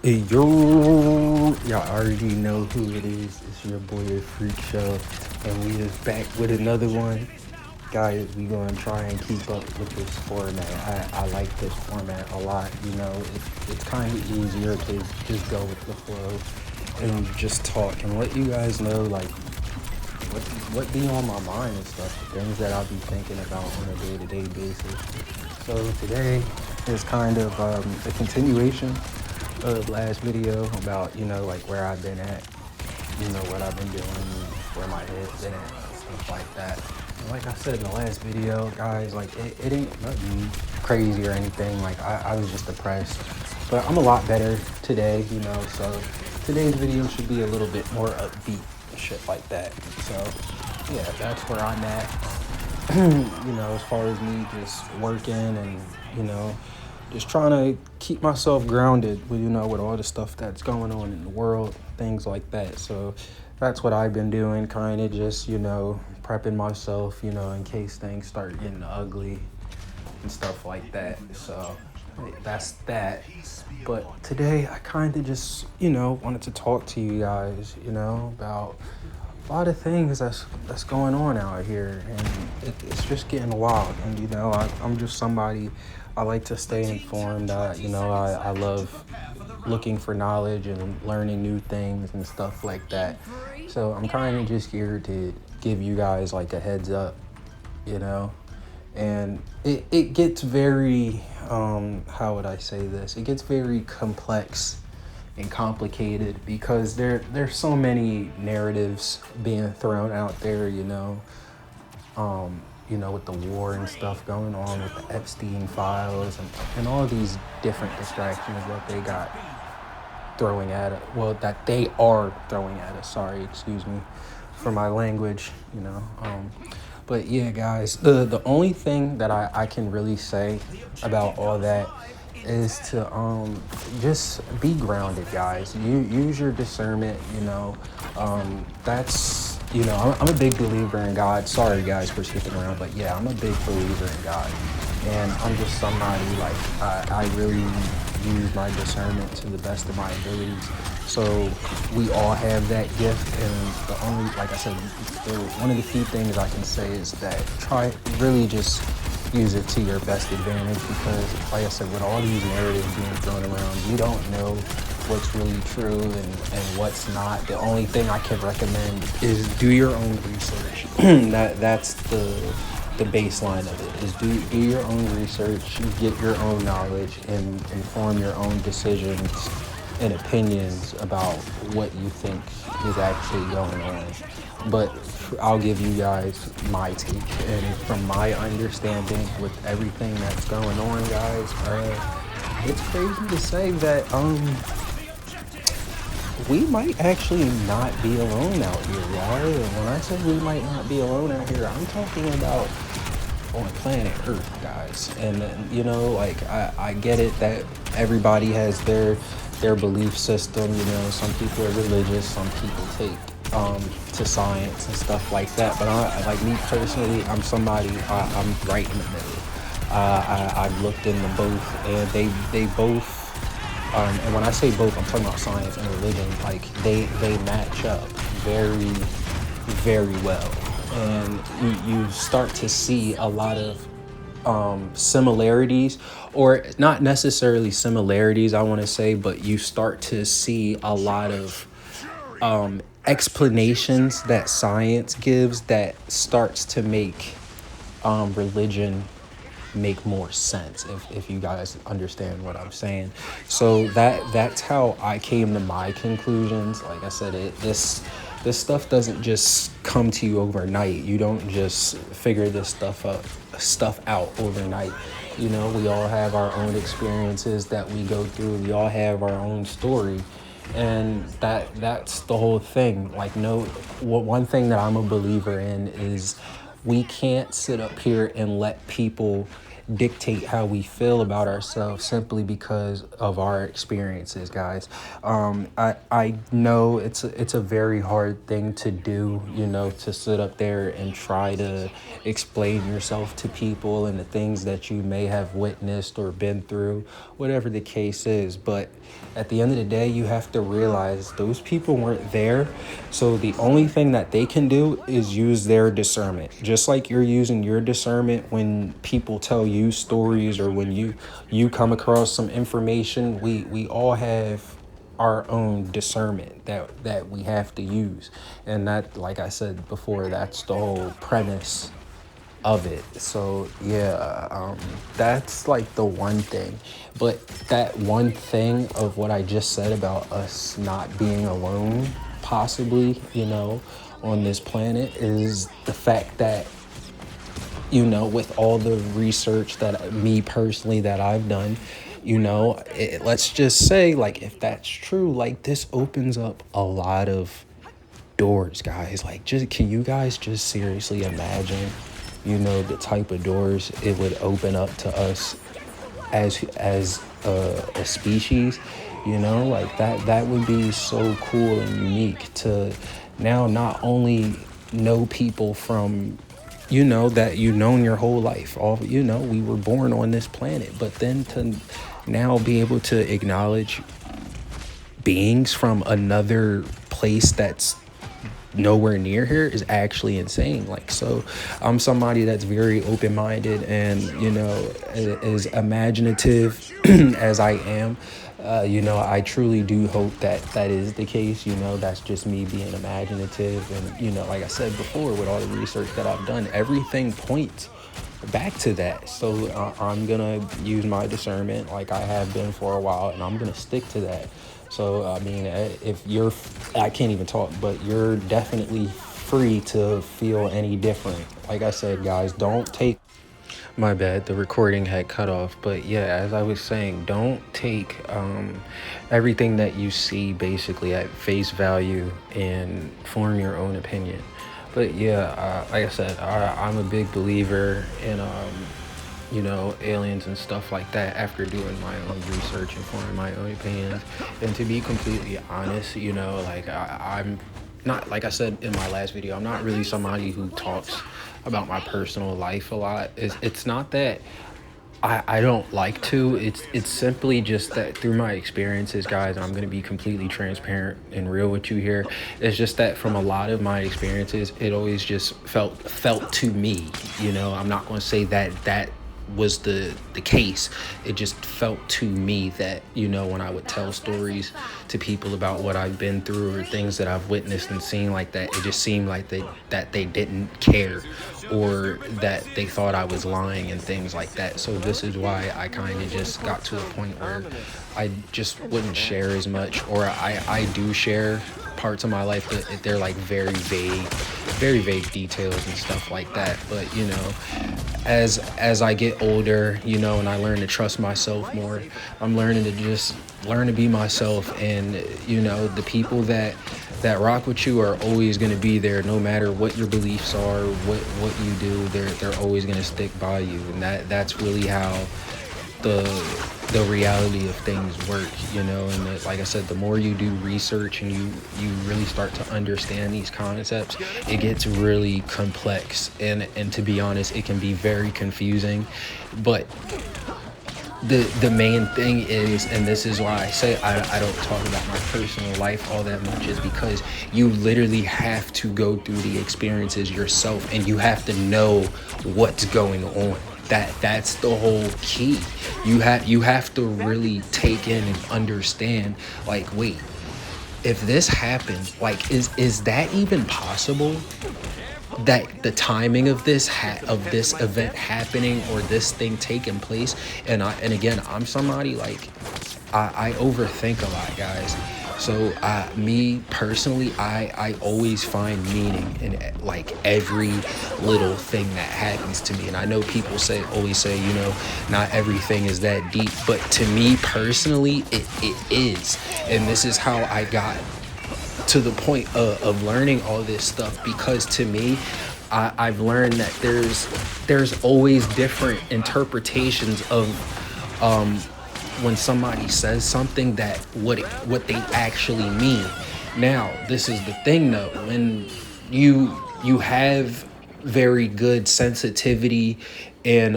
Hey yo, y'all already know who it is. It's your boy The Freak Show, and we is back with another one. Guys, we gonna try and keep up with this format. I like this format a lot. It's kind of easier to just go with the flow and just talk and let you guys know like what be on my mind and stuff, the things that I'll be thinking about on a day-to-day basis. So today is kind of a continuation of last video about, like where I've been at, what I've been doing, where my head's been at, stuff like that. And like I said in the last video, guys, like it ain't nothing crazy or anything. Like I was just depressed, but I'm a lot better today, so today's video should be a little bit more upbeat and shit like that. So yeah, that's where I'm at. As far as me just working and, just trying to keep myself grounded with, with all the stuff that's going on in the world, things like that. So that's what I've been doing, kind of just, prepping myself, in case things start getting ugly and stuff like that. So that's that. But today I kind of just, wanted to talk to you guys, about a lot of things that's going on out here, and it's just getting wild. And I'm just somebody, I like to stay informed. I love looking for knowledge and learning new things and stuff like that. So I'm kind of just here to give you guys like a heads up, and it gets very how would I say this? It gets very complex and complicated because there's so many narratives being thrown out there, with the war and stuff going on with the Epstein files and all these different distractions that they got throwing at it. Well, that they are throwing at us. Sorry, excuse me for my language, But yeah, guys, the only thing that I can really say about all that is to just be grounded, guys. You use your discernment, that's I'm a big believer in God. Sorry guys for skipping around, but yeah, I'm a big believer in God. And I'm just somebody like I really use my discernment to the best of my abilities. So we all have that gift, and the only, like I said, one of the few things I can say is that try really just use it to your best advantage, because like I said, with all these narratives being thrown around, you don't know what's really true and what's not. The only thing I can recommend is do your own research. That's the baseline of it, is do your own research, get your own knowledge, and inform your own decisions and opinions about what you think is actually going on. But I'll give you guys my take, and from my understanding with everything that's going on, guys, it's crazy to say that we might actually not be alone out here, guys. And when I say we might not be alone out here, I'm talking about on planet Earth, guys. And like I get it that everybody has their belief system. Some people are religious, some people take to science and stuff like that. But I, like me personally, I'm somebody, I'm right in the middle. I've looked into both, and they both. And when I say both, I'm talking about science and religion. Like they match up very, very well, and you start to see a lot of similarities, or not necessarily similarities, I want to say, but you start to see a lot of explanations that science gives that starts to make religion make more sense, if you guys understand what I'm saying. So that's how I came to my conclusions. Like I said, this stuff doesn't just come to you overnight. You don't just figure this stuff out overnight. We all have our own experiences that we go through. We all have our own story. And that's the whole thing. Like, one thing that I'm a believer in is we can't sit up here and let people dictate how we feel about ourselves simply because of our experiences, guys. I know it's a very hard thing to do, to sit up there and try to explain yourself to people and the things that you may have witnessed or been through, whatever the case is. But at the end of the day, you have to realize those people weren't there. So the only thing that they can do is use their discernment. Just like you're using your discernment when people tell you stories, or when you come across some information, we all have our own discernment that we have to use. And that, like I said before, that's the whole premise of it. So yeah, that's like the one thing. But that one thing of what I just said about us not being alone, possibly, on this planet, is the fact that, with all the research that me personally that I've done, let's just say, like, if that's true, like, this opens up a lot of doors, guys. Like, just, can you guys just seriously imagine, the type of doors it would open up to us as a species? Like, that would be so cool and unique to now not only know people from, that you've known your whole life. All, we were born on this planet, but then to now be able to acknowledge beings from another place that's nowhere near here is actually insane. Like, so I'm somebody that's very open-minded and, as imaginative as I am. I truly do hope that that is the case. That's just me being imaginative. And, like I said before, with all the research that I've done, everything points back to that. So I'm gonna use my discernment like I have been for a while, and I'm gonna stick to that. So I mean, if you're, I can't even talk, but you're definitely free to feel any different. Like I said, guys, don't take, my bad, the recording had cut off. But yeah, as I was saying, don't take everything that you see basically at face value and form your own opinion. But yeah, like I said, I'm a big believer in, aliens and stuff like that after doing my own research and forming my own opinions. And to be completely honest, like I'm not, like I said in my last video, I'm not really somebody who talks about my personal life a lot. It's not that I don't like to. It's simply just that through my experiences, guys, I'm going to be completely transparent and real with you here. It's just that from a lot of my experiences, it always just felt to me, I'm not going to say that was the case. It just felt to me that, when I would tell stories to people about what I've been through or things that I've witnessed and seen like that, it just seemed like they didn't care, or that they thought I was lying and things like that. So this is why I kind of just got to a point where I just wouldn't share as much, or I do share parts of my life, but they're like very vague details and stuff like that. But as I get older, and I learn to trust myself more, I'm learning to just learn to be myself. And the people that rock with you are always going to be there, no matter what your beliefs are, what you do. They're always going to stick by you. And that's really how the reality of things work, and like I said, the more you do research and you really start to understand these concepts, it gets really complex, and to be honest, it can be very confusing. But the main thing is, and this is why I say I don't talk about my personal life all that much, is because you literally have to go through the experiences yourself, and you have to know what's going on. That's the whole key. You have to really take in and understand, like, wait, if this happened, like, is that even possible? That the timing of this event happening, or this thing taking place. And again, I'm somebody, like, I overthink a lot, guys. So me personally, I always find meaning in, like, every little thing that happens to me. And I know people always say, not everything is that deep, but to me personally, it is. And this is how I got to the point of learning all this stuff, because to me, I've learned that there's always different interpretations of when somebody says something, that what they actually mean. Now, this is the thing though, when you have very good sensitivity and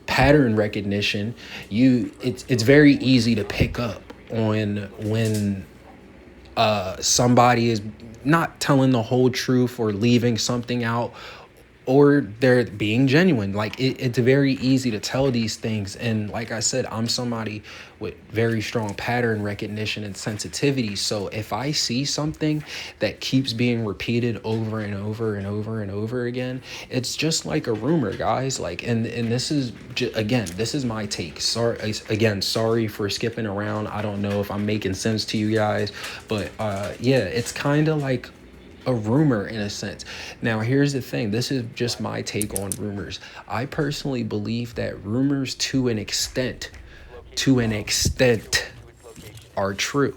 pattern recognition, it's very easy to pick up on when somebody is not telling the whole truth or leaving something out, or they're being genuine. Like it's very easy to tell these things. And like I said, I'm somebody with very strong pattern recognition and sensitivity. So if I see something that keeps being repeated over and over and over and over again, it's just like a rumor, guys. Like, and this is again, this is my take. Sorry again, sorry for skipping around. I don't know if I'm making sense to you guys, but yeah, it's kind of like a rumor in a sense. Now, here's the thing. This is just my take on rumors. I personally believe that rumors to an extent are true,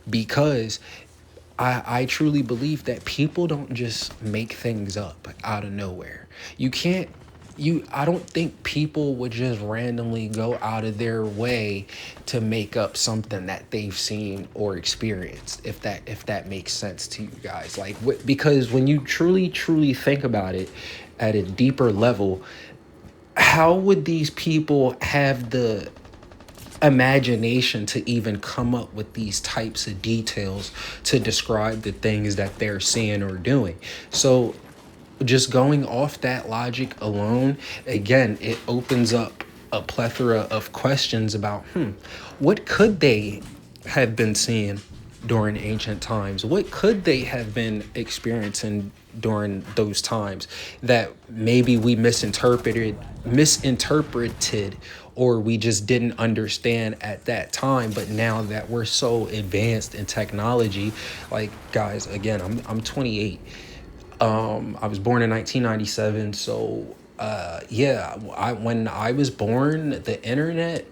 because I truly believe that people don't just make things up out of nowhere. You can't I don't think people would just randomly go out of their way to make up something that they've seen or experienced, if that makes sense to you guys. Like because when you truly think about it at a deeper level, how would these people have the imagination to even come up with these types of details to describe the things that they're seeing or doing? So just going off that logic alone, again, it opens up a plethora of questions about what could they have been seeing during ancient times? What could they have been experiencing during those times that maybe we misinterpreted, or we just didn't understand at that time? But now that we're so advanced in technology, like, guys, again, I'm 28. I was born in 1997, so yeah, when I was born, the internet,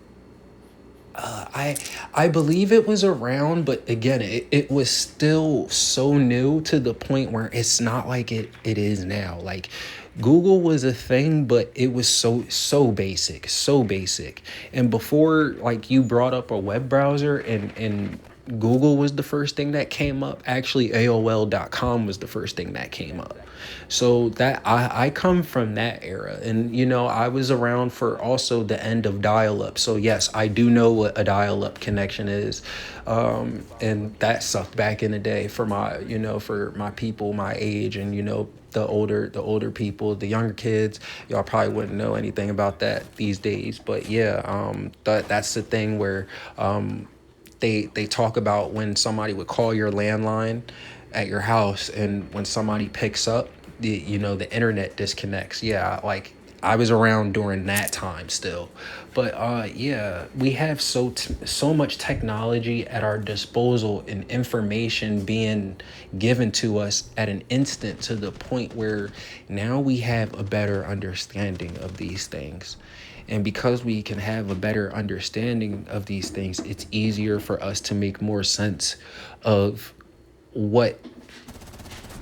I believe it was around, but again, it was still so new to the point where it's not like it is now. Like, Google was a thing, but it was so basic, so basic. And before, like, you brought up a web browser and Google was the first thing that came up. Actually, AOL.com was the first thing that came up. So that I come from that era, and I was around for also the end of dial-up. So yes, I do know what a dial-up connection is, and that sucked back in the day for my people my age, and the older people, the younger kids, y'all probably wouldn't know anything about that these days. But yeah, that's the thing where they talk about when somebody would call your landline at your house, and when somebody picks up, the internet disconnects. Yeah, like, I was around during that time still. But yeah, we have so much technology at our disposal, and information being given to us at an instant, to the point where now we have a better understanding of these things. And because we can have a better understanding of these things, it's easier for us to make more sense of what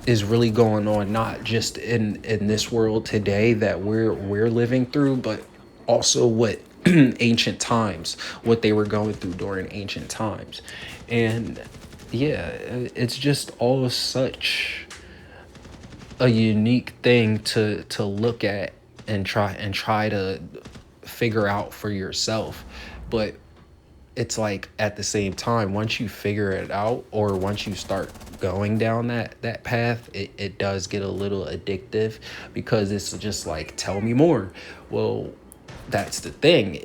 is really going on, not just in this world today that we're living through, but also what ancient times, what they were going through during ancient times. And yeah, it's just all such a unique thing to look at and try to figure out for yourself. But it's like, at the same time, once you figure it out, or once you start going down that path, it does get a little addictive, because it's just like, tell me more. Well, that's the thing.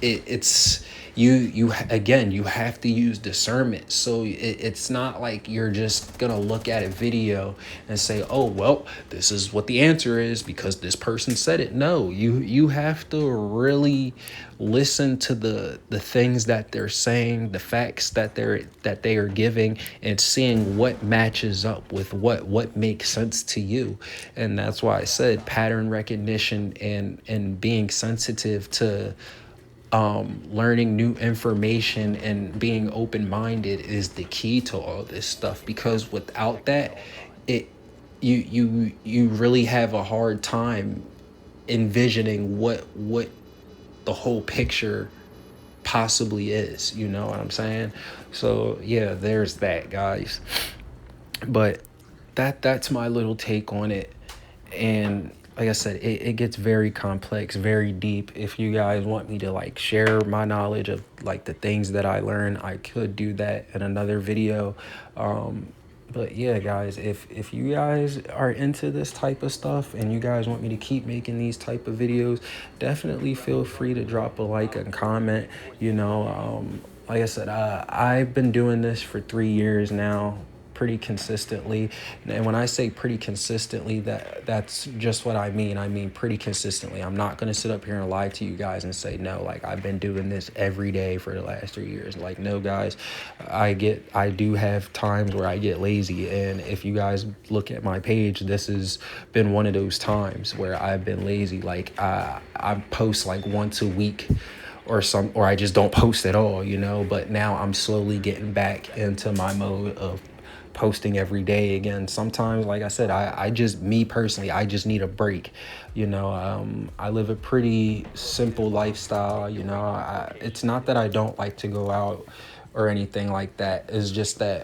It's you again, you have to use discernment. So it's not like you're just gonna look at a video and say, oh well, this is what the answer is because this person said it. No, you have to really listen to the things that they're saying, the facts that they are giving, and seeing what matches up with what makes sense to you. And that's why I said pattern recognition and being sensitive to learning new information and being open-minded is the key to all this stuff. Because without that, it you really have a hard time envisioning what the whole picture possibly is. You know what I'm saying? So yeah, there's that, guys. But that's my little take on it. And like I said, it gets very complex, very deep. If you guys want me to like share my knowledge of like the things that I learned, I could do that in another video. But yeah, guys, if you guys are into this type of stuff and you guys want me to keep making these type of videos, definitely feel free to drop a like and comment. You know, like I said, I've been doing this for 3 years now, pretty consistently. And when I say pretty consistently, that's just what I mean. I mean pretty consistently. I'm not going to sit up here and lie to you guys and say no, like I've been doing this every day for the last 3 years. Like, no, guys, I do have times where I get lazy, and if you guys look at my page, this has been one of those times where I've been lazy. Like I post like once a week or I just don't post at all, you know. But now I'm slowly getting back into my mode of posting every day again. Sometimes, like I said, I just, me personally, I just need a break. You know, I live a pretty simple lifestyle. You know, it's not that I don't like to go out or anything like that. It's just that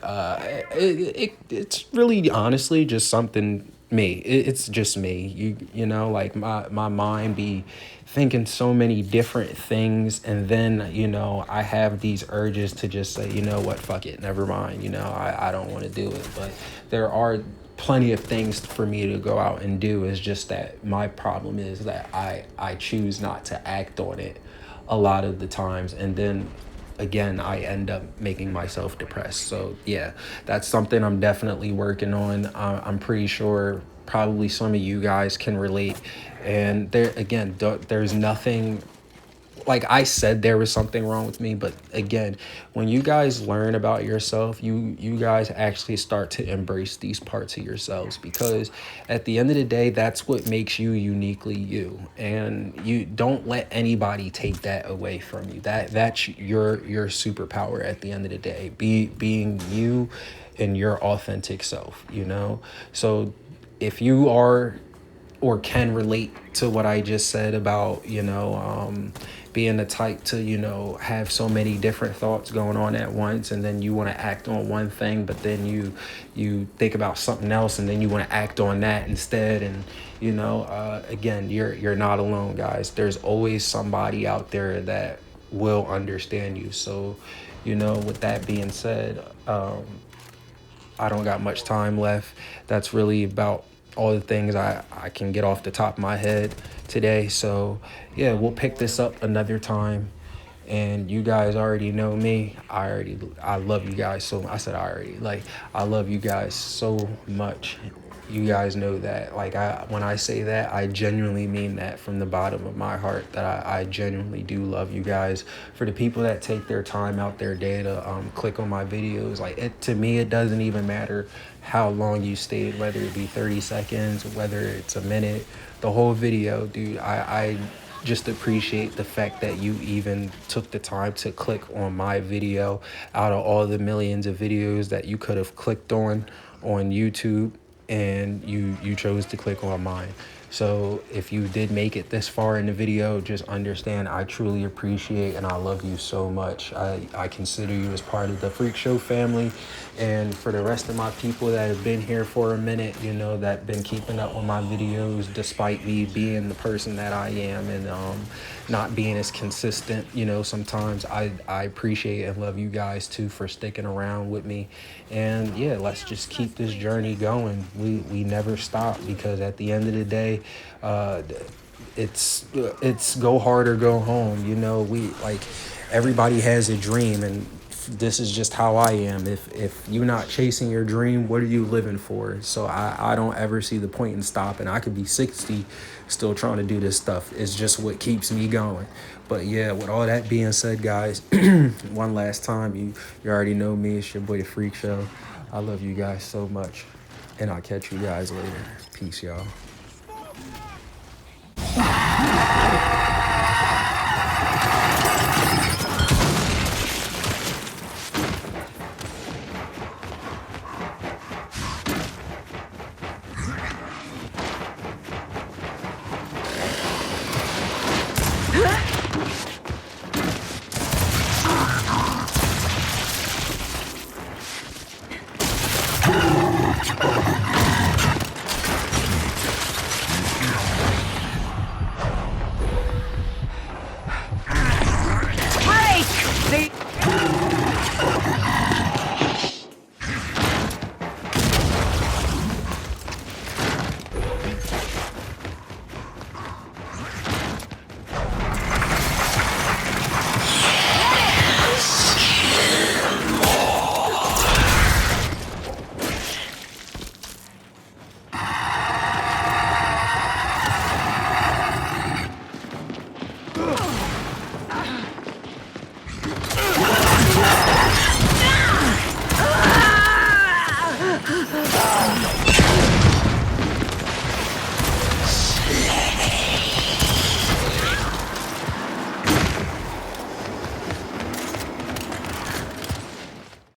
it's really honestly just something me. It's just me. You know, like my mind be thinking so many different things, and then, you know, I have these urges to just say, you know what, fuck it, never mind. You know, I don't want to do it. But there are plenty of things for me to go out and do. Is just that my problem is that I choose not to act on it a lot of the times, and then again I end up making myself depressed. So yeah, that's something I'm definitely working on. I'm pretty sure probably some of you guys can relate, and there again, there's nothing, like I said, there was something wrong with me, but again, when you guys learn about yourself, you guys actually start to embrace these parts of yourselves, because at the end of the day, that's what makes you uniquely you, and you don't let anybody take that away from you. That's your superpower at the end of the day, being you and your authentic self, you know. So if you are or can relate to what I just said about, you know, being the type to, you know, have so many different thoughts going on at once, and then you want to act on one thing, but then you think about something else, and then you want to act on that instead. And you know, again, you're not alone, guys. There's always somebody out there that will understand you. So, you know, with that being said, I don't got much time left. That's really about all the things I can get off the top of my head today. So yeah, we'll pick this up another time. And you guys already know me. I love you guys so, I said I already, like, I love you guys so much. You guys know that. Like, when I say that, I genuinely mean that from the bottom of my heart, that I genuinely do love you guys. For the people that take their time out their day to click on my videos, like, to me, it doesn't even matter how long you stayed, whether it be 30 seconds, whether it's a minute, the whole video, dude. I just appreciate the fact that you even took the time to click on my video out of all the millions of videos that you could have clicked on YouTube, and you chose to click on mine. So if you did make it this far in the video, just understand I truly appreciate and I love you so much. I consider you as part of the Freak Show family. And for the rest of my people that have been here for a minute, you know, that been keeping up with my videos despite me being the person that I am, and not being as consistent, you know, sometimes I appreciate and love you guys too for sticking around with me. And yeah, let's just keep this journey going. We never stop, because at the end of the day, it's go hard or go home. You know, we, like, everybody has a dream, and this is just how I am. If you're not chasing your dream, what are you living for? So I don't ever see the point in stopping. I could be 60 still trying to do this stuff. It's just what keeps me going. But yeah, with all that being said, guys, one last time, you already know me. It's your boy, The Freak Show. I love you guys so much, and I'll catch you guys later. Peace, y'all.